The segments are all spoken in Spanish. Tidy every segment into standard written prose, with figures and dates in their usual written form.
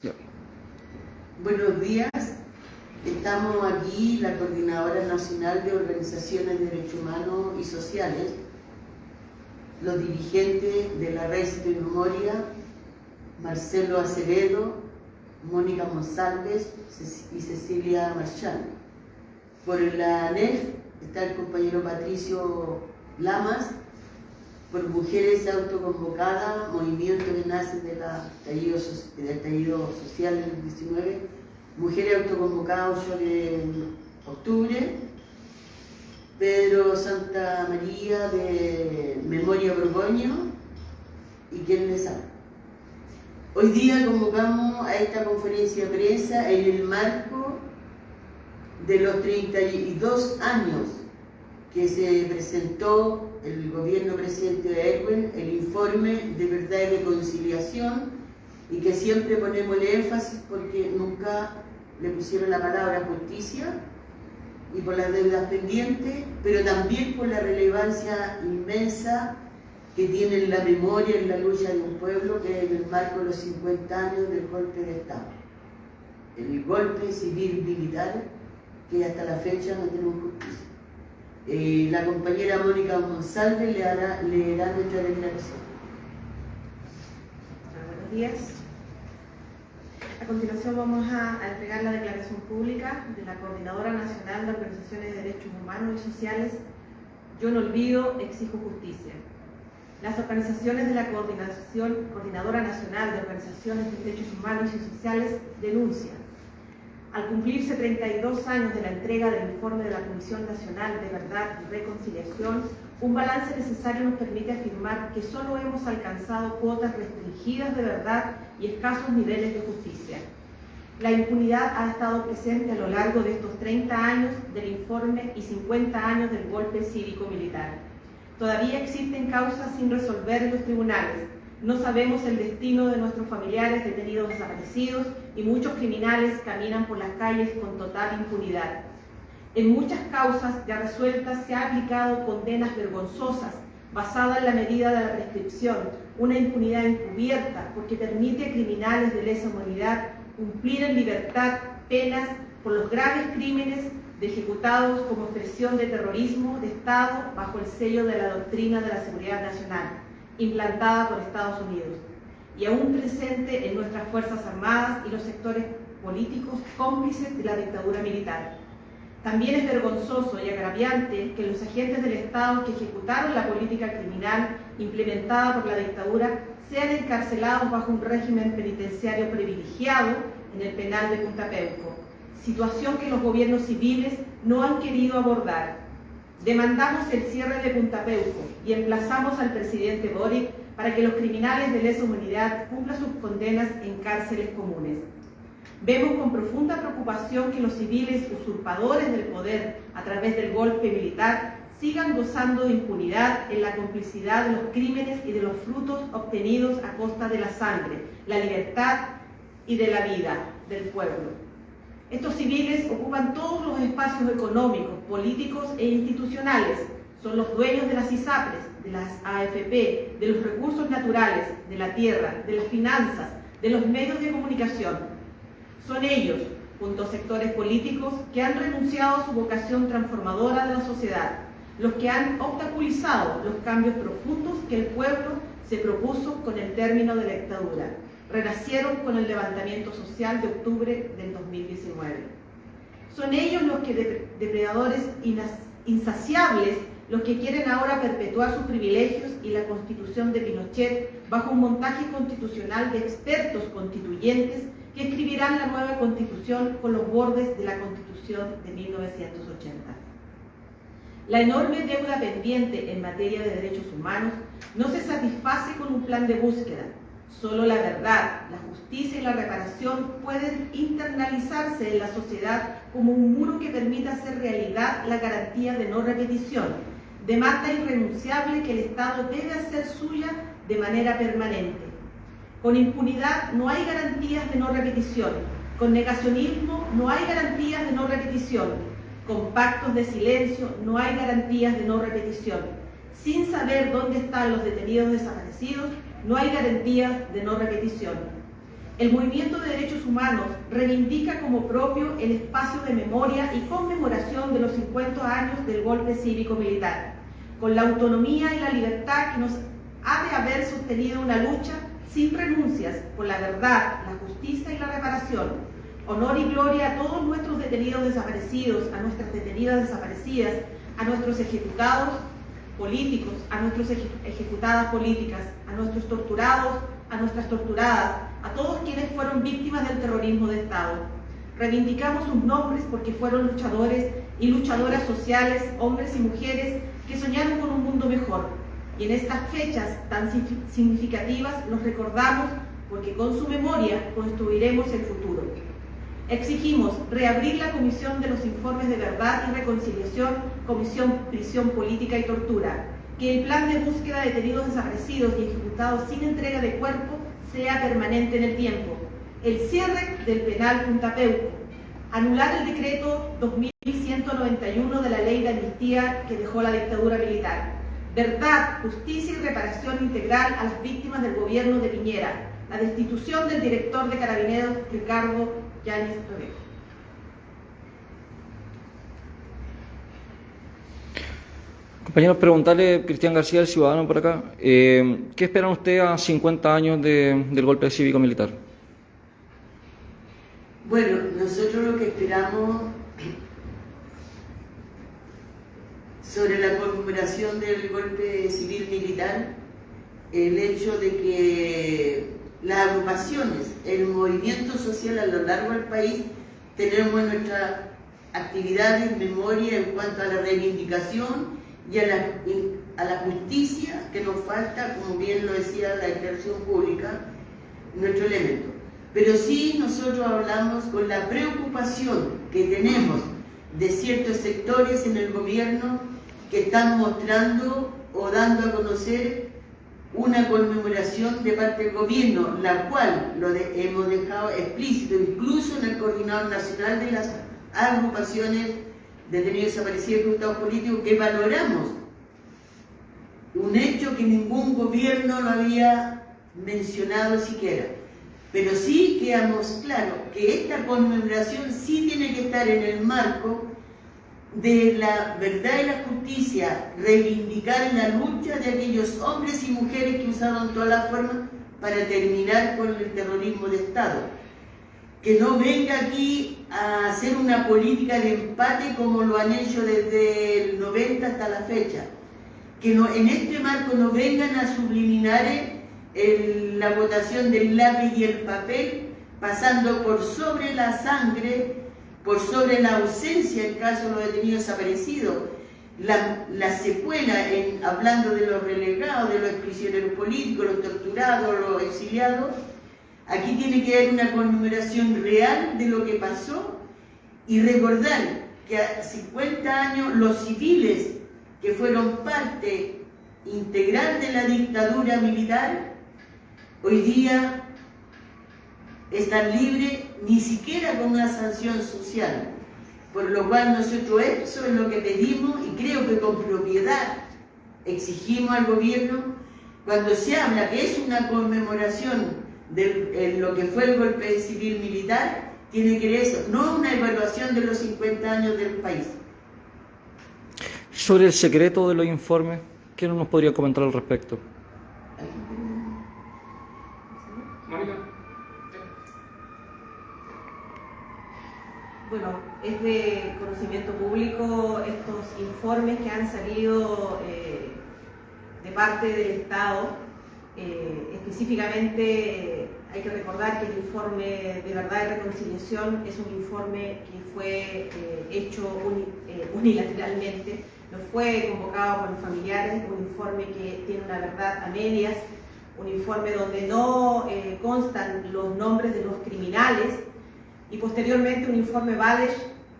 Ya. Buenos días, estamos aquí, la Coordinadora Nacional de Organizaciones de Derechos Humanos y Sociales, los dirigentes de la Red de Memoria, Marcelo Acevedo, Mónica González y Cecilia Marchán. Por la ANEF está el compañero Patricio Lamas. Por Mujeres Autoconvocadas, movimiento que nace del estallido social del 19, Mujeres Autoconvocadas 8 de octubre, Pedro Santa María de Memoria Borgoño y quien les habla. Hoy día convocamos a esta conferencia de prensa en el marco de los 32 años que se presentó el gobierno presidente de Erwin, el informe de verdad y reconciliación, y que siempre ponemos el énfasis porque nunca le pusieron la palabra justicia, y por las deudas pendientes, pero también por la relevancia inmensa que tiene en la memoria, en la lucha de un pueblo, que es en el marco de los 50 años del golpe de Estado, el golpe civil militar, que hasta la fecha no tenemos justicia. La compañera Mónica González leerá nuestra declaración. Buenos días. A continuación vamos a entregar la declaración pública de la Coordinadora Nacional de Organizaciones de Derechos Humanos y Sociales. Yo no olvido, exijo justicia. Las organizaciones de la Coordinadora Nacional de Organizaciones de Derechos Humanos y Sociales denuncian: al cumplirse 32 años de la entrega del informe de la Comisión Nacional de Verdad y Reconciliación, un balance necesario nos permite afirmar que solo hemos alcanzado cuotas restringidas de verdad y escasos niveles de justicia. La impunidad ha estado presente a lo largo de estos 30 años del informe y 50 años del golpe cívico-militar. Todavía existen causas sin resolver en los tribunales. No sabemos el destino de nuestros familiares detenidos desaparecidos y muchos criminales caminan por las calles con total impunidad. En muchas causas ya resueltas se ha aplicado condenas vergonzosas basadas en la medida de la prescripción, una impunidad encubierta porque permite a criminales de lesa humanidad cumplir en libertad penas por los graves crímenes ejecutados como expresión de terrorismo de Estado bajo el sello de la doctrina de la seguridad nacional, implantada por Estados Unidos, y aún presente en nuestras Fuerzas Armadas y los sectores políticos cómplices de la dictadura militar. También es vergonzoso y agraviante que los agentes del Estado que ejecutaron la política criminal implementada por la dictadura sean encarcelados bajo un régimen penitenciario privilegiado en el penal de Punta Peuco, situación que los gobiernos civiles no han querido abordar. Demandamos el cierre de Punta Peuco y emplazamos al presidente Boric para que los criminales de lesa humanidad cumplan sus condenas en cárceles comunes. Vemos con profunda preocupación que los civiles usurpadores del poder a través del golpe militar sigan gozando de impunidad en la complicidad de los crímenes y de los frutos obtenidos a costa de la sangre, la libertad y de la vida del pueblo. Estos civiles ocupan todos los espacios económicos, políticos e institucionales. Son los dueños de las ISAPRES, de las AFP, de los recursos naturales, de la tierra, de las finanzas, de los medios de comunicación. Son ellos, junto a sectores políticos, que han renunciado a su vocación transformadora de la sociedad, los que han obstaculizado los cambios profundos que el pueblo se propuso con el término de la dictadura. Renacieron con el levantamiento social de octubre del 2019. Son ellos los que depredadores insaciables, los que quieren ahora perpetuar sus privilegios y la constitución de Pinochet bajo un montaje constitucional de expertos constituyentes que escribirán la nueva constitución con los bordes de la constitución de 1980. La enorme deuda pendiente en materia de derechos humanos no se satisface con un plan de búsqueda. Solo la verdad, la justicia y la reparación pueden internalizarse en la sociedad como un muro que permita hacer realidad la garantía de no repetición, demanda irrenunciable que el Estado debe hacer suya de manera permanente. Con impunidad no hay garantías de no repetición, con negacionismo no hay garantías de no repetición, con pactos de silencio no hay garantías de no repetición. Sin saber dónde están los detenidos desaparecidos, no hay garantías de no repetición. El movimiento de derechos humanos reivindica como propio el espacio de memoria y conmemoración de los 50 años del golpe cívico-militar, con la autonomía y la libertad que nos ha de haber sostenido una lucha sin renuncias por la verdad, la justicia y la reparación. Honor y gloria a todos nuestros detenidos desaparecidos, a nuestras detenidas desaparecidas, a nuestros ejecutados políticos, a nuestras ejecutadas políticas, a nuestros torturados, a nuestras torturadas, a todos quienes fueron víctimas del terrorismo de Estado. Reivindicamos sus nombres porque fueron luchadores y luchadoras sociales, hombres y mujeres que soñaron con un mundo mejor. Y en estas fechas tan significativas los recordamos porque con su memoria construiremos el futuro. Exigimos reabrir la Comisión de los Informes de Verdad y Reconciliación, Comisión Prisión Política y Tortura, que el plan de búsqueda de detenidos desaparecidos y ejecutados sin entrega de cuerpo sea permanente en el tiempo, el cierre del penal Punta Peuco, anular el decreto 2191 de la ley de amnistía que dejó la dictadura militar, verdad, justicia y reparación integral a las víctimas del gobierno de Piñera, la destitución del director de Carabineros Ricardo Yáñez Rebeco. Compañeros, preguntarle, Cristian García, el ciudadano por acá, ¿qué esperan ustedes a 50 años del golpe cívico-militar? Bueno, nosotros lo que esperamos sobre la conmemoración del golpe civil-militar, el hecho de que las agrupaciones, el movimiento social a lo largo del país, tenemos nuestras actividades en memoria en cuanto a la reivindicación y a la justicia que nos falta, como bien lo decía la intervención pública, nuestro elemento. Pero sí nosotros hablamos con la preocupación que tenemos de ciertos sectores en el gobierno que están mostrando o dando a conocer una conmemoración de parte del gobierno, la cual hemos dejado explícito incluso en el Coordinador Nacional de las Agrupaciones Detenidos Desaparecidos y Ejecutados Políticos, que valoramos un hecho que ningún gobierno lo había mencionado siquiera. Pero sí quedamos claros que esta conmemoración sí tiene que estar en el marco de la verdad y la justicia, reivindicar la lucha de aquellos hombres y mujeres que usaron todas las formas para terminar con el terrorismo de Estado. Que no venga aquí a hacer una política de empate como lo han hecho desde el 90 hasta la fecha. Que no, en este marco no vengan a subliminar la votación del lápiz y el papel, pasando por sobre la sangre, por sobre la ausencia en caso de los detenidos desaparecidos, la secuela hablando de los relegados, de los prisioneros políticos, los torturados, los exiliados. Aquí tiene que haber una conmemoración real de lo que pasó y recordar que a 50 años los civiles que fueron parte integral de la dictadura militar, hoy día están libres ni siquiera con una sanción social, por lo cual nosotros eso es lo que pedimos y creo que con propiedad exigimos al gobierno cuando se habla que es una conmemoración de lo que fue el golpe civil militar, tiene que ver eso, no una evaluación de los 50 años del país. Sobre el secreto de los informes, ¿qué nos podría comentar al respecto? Bueno, es de conocimiento público estos informes que han salido de parte del Estado. Específicamente hay que recordar que el informe de verdad y reconciliación es un informe que fue hecho unilateralmente, no fue convocado por los familiares, un informe que tiene una verdad a medias, un informe donde no constan los nombres de los criminales, y posteriormente un informe Balesch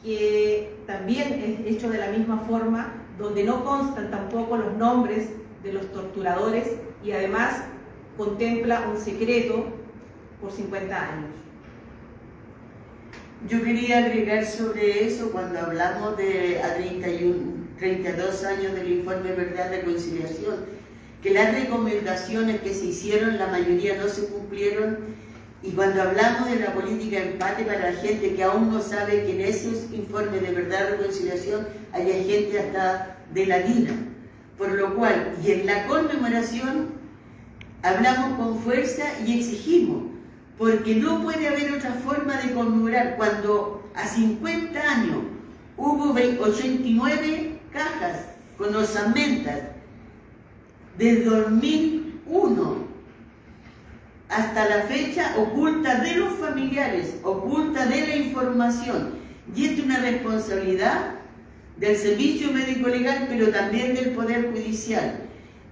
que también es hecho de la misma forma, donde no constan tampoco los nombres de los torturadores y además contempla un secreto por 50 años. Yo quería agregar sobre eso cuando hablamos de a 32 años del informe Verdad y Reconciliación, que las recomendaciones que se hicieron, la mayoría no se cumplieron Y cuando hablamos de la política de empate para la gente que aún no sabe que en esos informes de verdad y reconciliación hay gente hasta de la DINA. Por lo cual, y en la conmemoración, hablamos con fuerza y exigimos, porque no puede haber otra forma de conmemorar cuando a 50 años hubo 89 cajas con osamentas desde 2001 hasta la fecha oculta de los familiares, oculta de la información. Y esto es una responsabilidad del Servicio Médico Legal, pero también del Poder Judicial.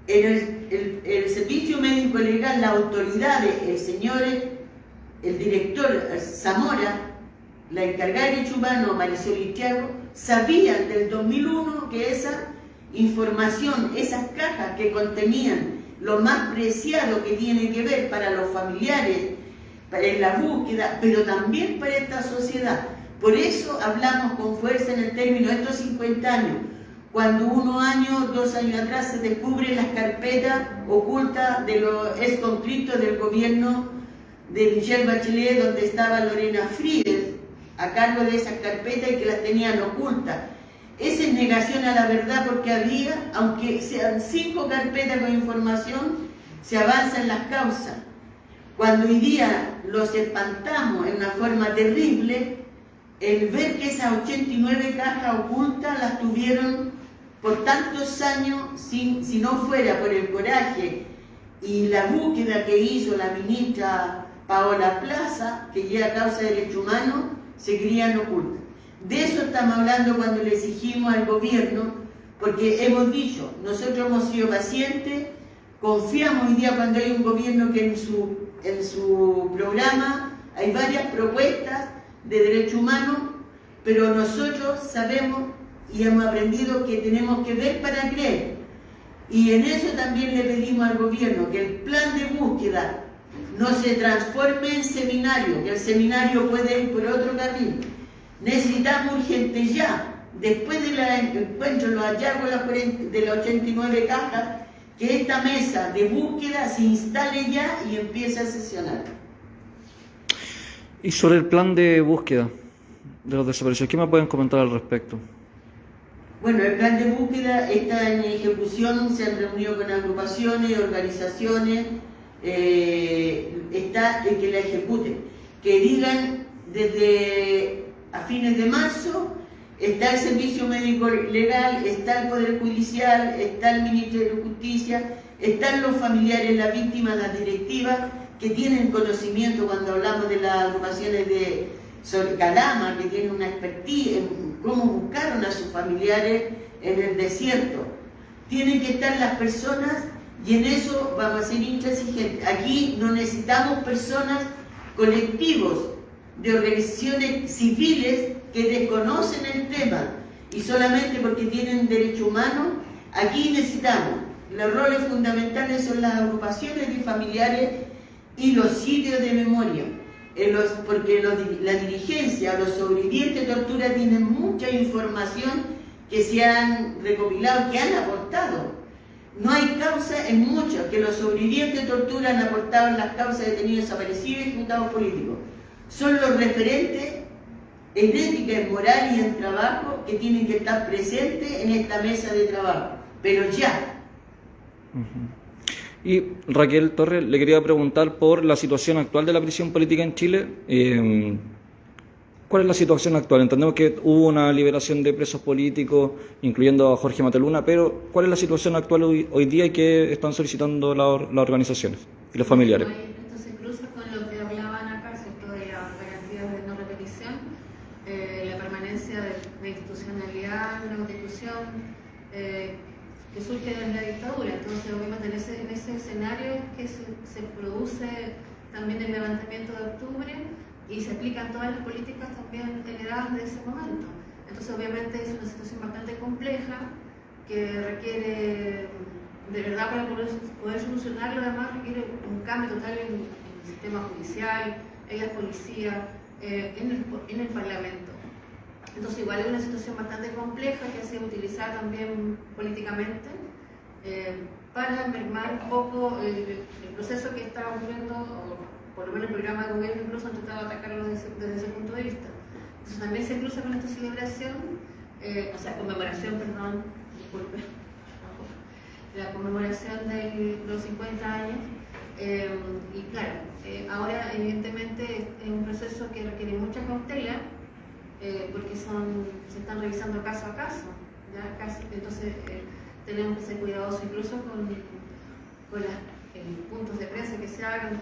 El Servicio Médico Legal, las autoridades, el director Zamora, la encargada de Derechos Humanos, Marisol Itiago, sabían del 2001 que esa información, esas cajas que contenían lo más preciado que tiene que ver para los familiares, en la búsqueda, pero también para esta sociedad. Por eso hablamos con fuerza en el término de estos 50 años, cuando 1 año, 2 años atrás se descubren las carpetas ocultas de los exconflictos del gobierno de Michelle Bachelet, donde estaba Lorena Friedel a cargo de esas carpetas y que las tenían ocultas. Esa es negación a la verdad, porque había, aunque sean 5 carpetas con información, se avanza en las causas. Cuando hoy día los espantamos en una forma terrible, el ver que esas 89 cajas ocultas las tuvieron por tantos años, si no fuera por el coraje y la búsqueda que hizo la ministra Paola Plaza, que lleva causa de derechos humanos, seguirían ocultas. De eso estamos hablando cuando le exigimos al gobierno, porque hemos dicho, nosotros hemos sido pacientes, confiamos hoy día cuando hay un gobierno que en su programa hay varias propuestas de derechos humanos, pero nosotros sabemos y hemos aprendido que tenemos que ver para creer. Y en eso también le pedimos al gobierno que el plan de búsqueda no se transforme en seminario, que el seminario puede ir por otro camino. Necesitamos urgente ya, después del encuentro, los hallazgos de las 89 cajas, que esta mesa de búsqueda se instale ya y empiece a sesionar. Y sobre el plan de búsqueda de los desaparecidos, ¿qué me pueden comentar al respecto? Bueno, el plan de búsqueda está en ejecución, se han reunido con agrupaciones, organizaciones, está en que la ejecuten, que digan desde a fines de marzo, está el Servicio Médico Legal, está el Poder Judicial, está el Ministerio de Justicia, están los familiares, las víctimas, las directivas, que tienen conocimiento cuando hablamos de las agrupaciones de Calama, que tienen una expertise en cómo buscaron a sus familiares en el desierto. Tienen que estar las personas y en eso vamos a ser intransigentes. Aquí no necesitamos personas, colectivos, de organizaciones civiles que desconocen el tema y solamente porque tienen derechos humanos. Aquí necesitamos, los roles fundamentales son las agrupaciones de familiares y los sitios de memoria, porque la dirigencia, los sobrevivientes de tortura tienen mucha información que se han recopilado, que han aportado. No hay causa en muchos, que los sobrevivientes de tortura han aportado en las causas de detenidos desaparecidos y ejecutados políticos. Son los referentes en ética, en moral y en trabajo que tienen que estar presentes en esta mesa de trabajo, pero ya. Y Raquel Torres, le quería preguntar por la situación actual de la prisión política en Chile. ¿Cuál es la situación actual? Entendemos que hubo una liberación de presos políticos, incluyendo a Jorge Mateluna, pero ¿cuál es la situación actual hoy día y qué están solicitando las organizaciones y los familiares? Esto se cruza con lo que hablaban acá, ¿cierto?, de las garantías de no repetición, la permanencia de institucionalidad en la Constitución, que surge desde la dictadura. Entonces, obviamente, en ese escenario es que se produce también el levantamiento de octubre y se aplican todas las políticas también heredadas de ese momento. Entonces, obviamente, es una situación bastante compleja que requiere, de verdad, para poder solucionarlo, además requiere un cambio total en el sistema judicial, en la policía, en el Parlamento. Entonces, igual es una situación bastante compleja que ha sido utilizada también políticamente para mermar un poco el proceso que está ocurriendo por lo menos el programa de gobierno incluso han tratado de atacarlo desde ese punto de vista. Entonces también se cruza con esta celebración, conmemoración, perdón, disculpe, la conmemoración de los 50 años. Y claro, ahora evidentemente es un proceso que requiere mucha cautela, porque se están revisando caso a caso, entonces tenemos que ser cuidadosos incluso con los puntos de prensa que se hagan,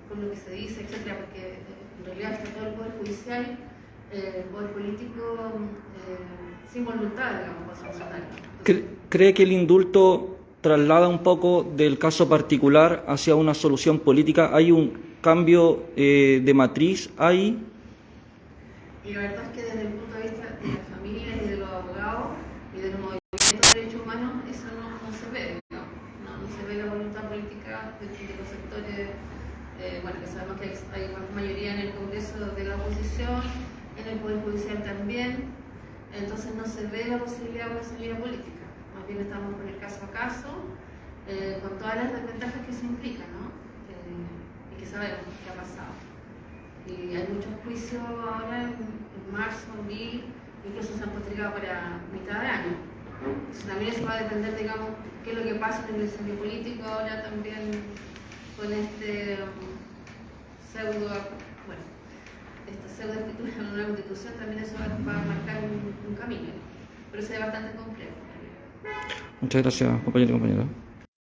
con lo que se dice, etcétera, porque en realidad está todo el poder judicial, el poder político sin voluntad, digamos, funcionar. ¿Cree que el indulto traslada un poco del caso particular hacia una solución política? ¿Hay un cambio de matriz ahí? Y la verdad es que desde el punto de vista de las familias y de los abogados y de los movimientos de derechos humanos, eso no se ve, no se ve la voluntad política de los sectores, que sabemos que hay mayoría en el Congreso de la oposición, en el Poder Judicial también, entonces no se ve la posibilidad de una salida política, más bien estamos con el caso a caso, con todas las desventajas que se implican, ¿no? Y que sabemos qué ha pasado. Y hay muchos juicios ahora en marzo, abril, incluso se han postergado para mitad de año. Entonces también eso va a depender, digamos, qué es lo que pasa en el escenario político ahora también con este esta pseudo escritura en una constitución, también eso va a marcar un camino, pero eso es bastante complejo. Muchas gracias, compañero y compañera.